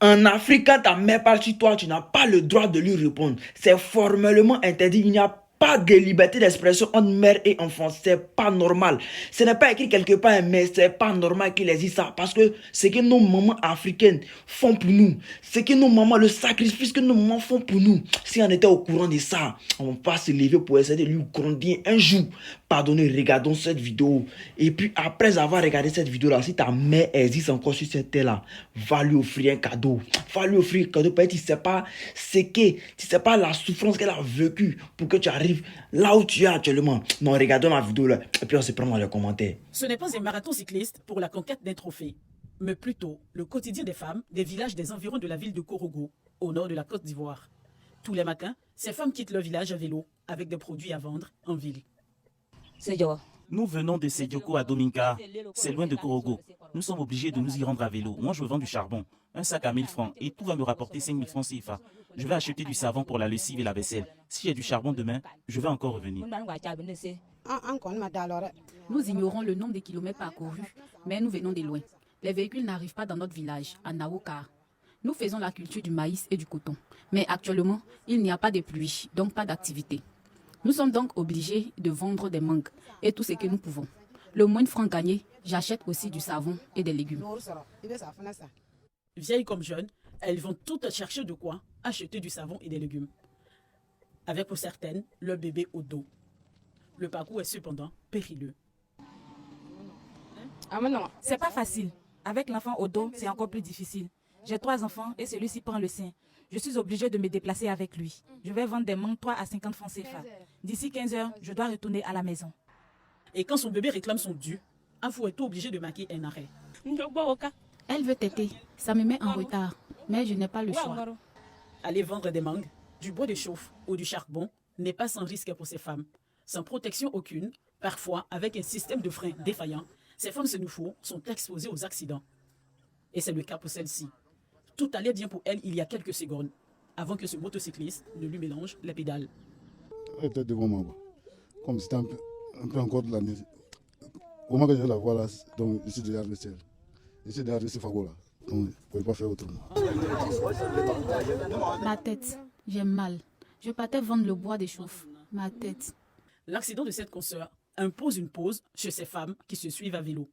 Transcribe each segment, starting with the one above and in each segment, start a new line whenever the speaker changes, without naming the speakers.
En Afrique, quand ta mère parle sur toi, tu n'as pas le droit de lui répondre. C'est formellement interdit. Il n'y a pas de liberté d'expression entre mère et enfant. C'est pas normal. Ce n'est pas écrit quelque part, mais c'est pas normal qu'il existe ça. Parce que ce que nos mamans africaines font pour nous, ce que nos mamans, le sacrifice que nos mamans font pour nous, si on était au courant de ça, on va se lever pour essayer de lui grandir un jour. Pardonnez, regardons cette vidéo. Et puis après avoir regardé cette vidéo-là, si ta mère existe encore sur cette terre-là, va lui offrir un cadeau. Va lui offrir un cadeau. Peut-être tu ne sais pas ce qu'est, tu ne sais pas la souffrance qu'elle a vécue pour que tu arrives là où tu es actuellement. Non, regardons la vidéo là. Et puis on se prend dans les commentaires.
Ce n'est pas un marathon cycliste pour la conquête d'un trophée, mais plutôt le quotidien des femmes des villages des environs de la ville de Korogo, au nord de la Côte d'Ivoire. Tous les matins, ces femmes quittent leur village à vélo avec des produits à vendre en ville.
Nous venons de Sédioko à Dominka. C'est loin de Korogo. Nous sommes obligés de nous y rendre à vélo. Moi, je vends du charbon. Un sac à 1000 francs. Et tout va me rapporter 5000 francs CFA. Je vais acheter du savon pour la lessive et la vaisselle. Si j'ai du charbon demain, je vais encore revenir.
Nous ignorons le nombre de kilomètres parcourus, mais nous venons de loin. Les véhicules n'arrivent pas dans notre village, à Naoka. Nous faisons la culture du maïs et du coton. Mais actuellement, il n'y a pas de pluie, donc pas d'activité. Nous sommes donc obligés de vendre des mangues et tout ce que nous pouvons. Le moins de francs gagnés, j'achète aussi du savon et des légumes.
Vieilles comme jeunes, elles vont toutes chercher de quoi acheter du savon et des légumes. Avec pour certaines, leur bébé au dos. Le parcours est cependant périlleux.
C'est pas facile. Avec l'enfant au dos, c'est encore plus difficile. J'ai 3 enfants et celui-ci prend le sien. Je suis obligée de me déplacer avec lui. Je vais vendre des mangues 3 à 50 francs CFA. D'ici 15 heures, je dois retourner à la maison.
Et quand son bébé réclame son dû, Afou est obligé de marquer un arrêt.
Elle veut téter, ça me met en retard, mais je n'ai pas le choix.
Aller vendre des mangues, du bois de chauffe ou du charbon n'est pas sans risque pour ces femmes. Sans protection aucune, parfois avec un système de frein défaillant, ces femmes sénoufos sont exposées aux accidents. Et c'est le cas pour celle-ci. Tout allait bien pour elle il y a quelques secondes, avant que ce motocycliste ne lui mélange les pédales.
Elle était devant moi, comme c'était un peu encore de l'année. Comment que je la vois là, donc je suis déjà resté. Je suis déjà resté Fago là, donc je ne pouvais pas faire autrement.
Ma tête, j'ai mal. Je partais vendre le bois de chauffe. Ma tête.
L'accident de cette consoeur impose une pause chez ces femmes qui se suivent à vélo.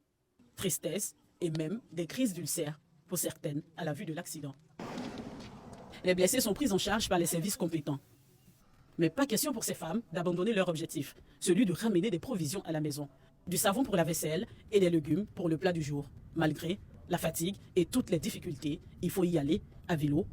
Tristesse et même des crises d'ulcères pour certaines à la vue de l'accident. Les blessés sont pris en charge par les services compétents. Mais pas question pour ces femmes d'abandonner leur objectif, celui de ramener des provisions à la maison. Du savon pour la vaisselle et des légumes pour le plat du jour. Malgré la fatigue et toutes les difficultés, il faut y aller à vélo